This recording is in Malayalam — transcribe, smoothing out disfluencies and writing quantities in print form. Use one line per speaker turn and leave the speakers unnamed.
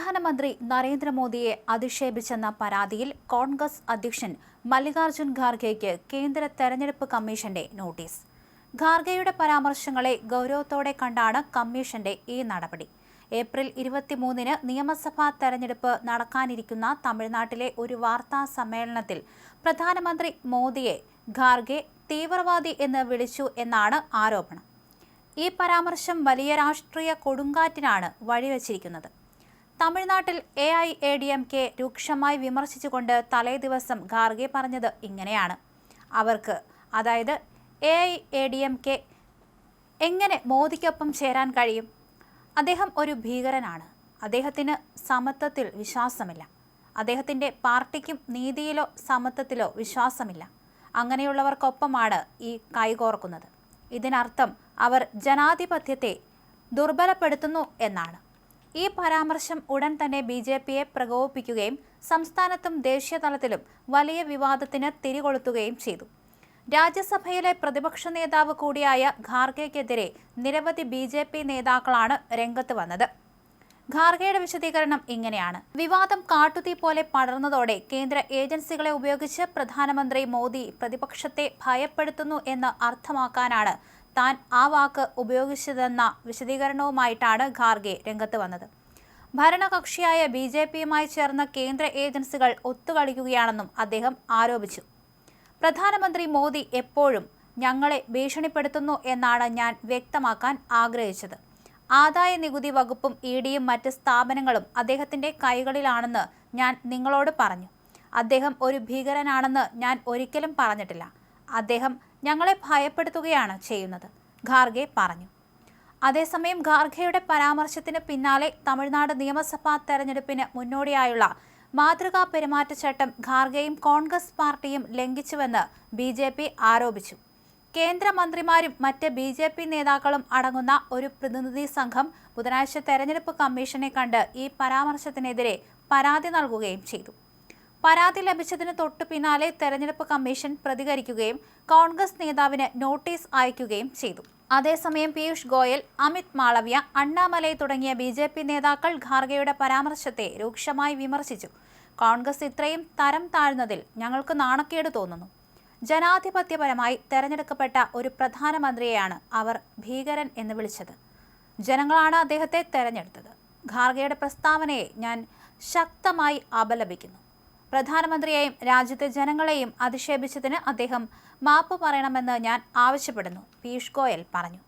പ്രധാനമന്ത്രി നരേന്ദ്രമോദിയെ അധിക്ഷേപിച്ചെന്ന പരാതിയിൽ കോൺഗ്രസ് അധ്യക്ഷൻ മല്ലികാർജ്ജുൻ ഖാർഗെയ്ക്ക് കേന്ദ്ര തെരഞ്ഞെടുപ്പ് കമ്മീഷന്റെ നോട്ടീസ്. ഖാർഗെയുടെ പരാമർശങ്ങളെ ഗൗരവത്തോടെ കണ്ടാണ് കമ്മീഷന്റെ ഈ നടപടി. ഏപ്രിൽ 23-ന് നിയമസഭാ തെരഞ്ഞെടുപ്പ് നടക്കാനിരിക്കുന്ന തമിഴ്നാട്ടിലെ ഒരു വാർത്താ സമ്മേളനത്തിൽ പ്രധാനമന്ത്രി മോദിയെ ഖാർഗെ തീവ്രവാദി എന്ന് വിളിച്ചു എന്നാണ് ആരോപണം. ഈ പരാമർശം വലിയ രാഷ്ട്രീയ കൊടുങ്കാറ്റിനാണ് വഴിവെച്ചിരിക്കുന്നത്. തമിഴ്നാട്ടിൽ AIADMK രൂക്ഷമായി വിമർശിച്ചുകൊണ്ട് തലേദിവസം ഖാർഗെ പറഞ്ഞത് ഇങ്ങനെയാണ്: അവർക്ക്, അതായത് AIADMK, എങ്ങനെ മോദിക്കൊപ്പം ചേരാൻ കഴിയും? അദ്ദേഹം ഒരു ഭീകരനാണ്. അദ്ദേഹത്തിന് സമത്വത്തിൽ വിശ്വാസമില്ല. അദ്ദേഹത്തിൻ്റെ പാർട്ടിക്കും നീതിയിലോ സമത്വത്തിലോ വിശ്വാസമില്ല. അങ്ങനെയുള്ളവർക്കൊപ്പമാണ് ഈ കൈകോർക്കുന്നത്. ഇതിനർത്ഥം അവർ ജനാധിപത്യത്തെ ദുർബലപ്പെടുത്തുന്നു എന്നാണ്. ഈ പരാമർശം ഉടൻ തന്നെ BJPയെ പ്രകോപിപ്പിക്കുകയും സംസ്ഥാനത്തും ദേശീയ തലത്തിലും വലിയ വിവാദത്തിന് തിരികൊളുത്തുകയും ചെയ്തു. രാജ്യസഭയിലെ പ്രതിപക്ഷ നേതാവ് കൂടിയായ ഖാർഗെയ്ക്കെതിരെ നിരവധി BJP നേതാക്കളാണ് രംഗത്ത് വന്നത്. ഖാർഗെയുടെ വിശദീകരണം ഇങ്ങനെയാണ്: വിവാദം കാട്ടുതീ പോലെ പടർന്നതോടെ കേന്ദ്ര ഏജൻസികളെ ഉപയോഗിച്ച് പ്രധാനമന്ത്രി മോദി പ്രതിപക്ഷത്തെ ഭയപ്പെടുത്തുന്നു എന്ന് അർത്ഥമാക്കാനാണ് താൻ ആ വാക്ക് ഉപയോഗിച്ചതെന്ന വിശദീകരണവുമായിട്ടാണ് ഖാർഗെ രംഗത്ത് വന്നത്. ഭരണകക്ഷിയായ BJPയുമായി ചേർന്ന കേന്ദ്ര ഏജൻസികൾ ഒത്തുകളിക്കുകയാണെന്നും അദ്ദേഹം ആരോപിച്ചു. പ്രധാനമന്ത്രി മോദി എപ്പോഴും ഞങ്ങളെ ഭീഷണിപ്പെടുത്തുന്നു എന്നാണ് ഞാൻ വ്യക്തമാക്കാൻ ആഗ്രഹിച്ചത്. ആദായ നികുതി വകുപ്പും EDയും മറ്റ് സ്ഥാപനങ്ങളും അദ്ദേഹത്തിൻ്റെ കൈകളിലാണെന്ന് ഞാൻ നിങ്ങളോട് പറഞ്ഞു. അദ്ദേഹം ഒരു ഭീകരനാണെന്ന് ഞാൻ ഒരിക്കലും പറഞ്ഞിട്ടില്ല. അദ്ദേഹം ഞങ്ങളെ ഭയപ്പെടുത്തുകയാണ് ചെയ്യുന്നത്, ഖാർഗെ പറഞ്ഞു. അതേസമയം ഖാർഗെയുടെ പരാമർശത്തിന് പിന്നാലെ തമിഴ്നാട് നിയമസഭാ തെരഞ്ഞെടുപ്പിന് മുന്നോടിയായുള്ള മാതൃകാ പെരുമാറ്റച്ചട്ടം ഖാർഗെയും കോൺഗ്രസ് പാർട്ടിയും ലംഘിച്ചുവെന്ന് BJP ആരോപിച്ചു. കേന്ദ്രമന്ത്രിമാരും മറ്റ് BJP നേതാക്കളും അടങ്ങുന്ന ഒരു പ്രതിനിധി സംഘം ബുധനാഴ്ച തെരഞ്ഞെടുപ്പ് കമ്മീഷനെ കണ്ട് ഈ പരാമർശത്തിനെതിരെ പരാതി നൽകുകയും ചെയ്തു. പരാതി ലഭിച്ചതിന് തൊട്ടു പിന്നാലെ തെരഞ്ഞെടുപ്പ് കമ്മീഷൻ പ്രതികരിക്കുകയും കോൺഗ്രസ് നേതാവിന് നോട്ടീസ് അയക്കുകയും ചെയ്തു. അതേസമയം പീയൂഷ് ഗോയൽ, അമിത് മാളവ്യ, അണ്ണാമലൈ തുടങ്ങിയ BJP നേതാക്കൾ ഖാർഗെയുടെ പരാമർശത്തെ രൂക്ഷമായി വിമർശിച്ചു. കോൺഗ്രസ് ഇത്രയും തരം താഴ്ന്നതിൽ ഞങ്ങൾക്ക് നാണക്കേട് തോന്നുന്നു. ജനാധിപത്യപരമായി തെരഞ്ഞെടുക്കപ്പെട്ട ഒരു പ്രധാനമന്ത്രിയെയാണ് അവർ ഭീകരൻ എന്ന് വിളിച്ചത്. ജനങ്ങളാണ് അദ്ദേഹത്തെ തെരഞ്ഞെടുത്തത്. ഖാർഗെയുടെ പ്രസ്താവനയെ ഞാൻ ശക്തമായി അപലപിക്കുന്നു. പ്രധാനമന്ത്രിയെയും രാജ്യത്തെ ജനങ്ങളെയും അധിക്ഷേപിച്ചതിന് അദ്ദേഹം മാപ്പ് പറയണമെന്ന് ഞാൻ ആവശ്യപ്പെടുന്നു, പീയൂഷ് ഗോയൽ പറഞ്ഞു.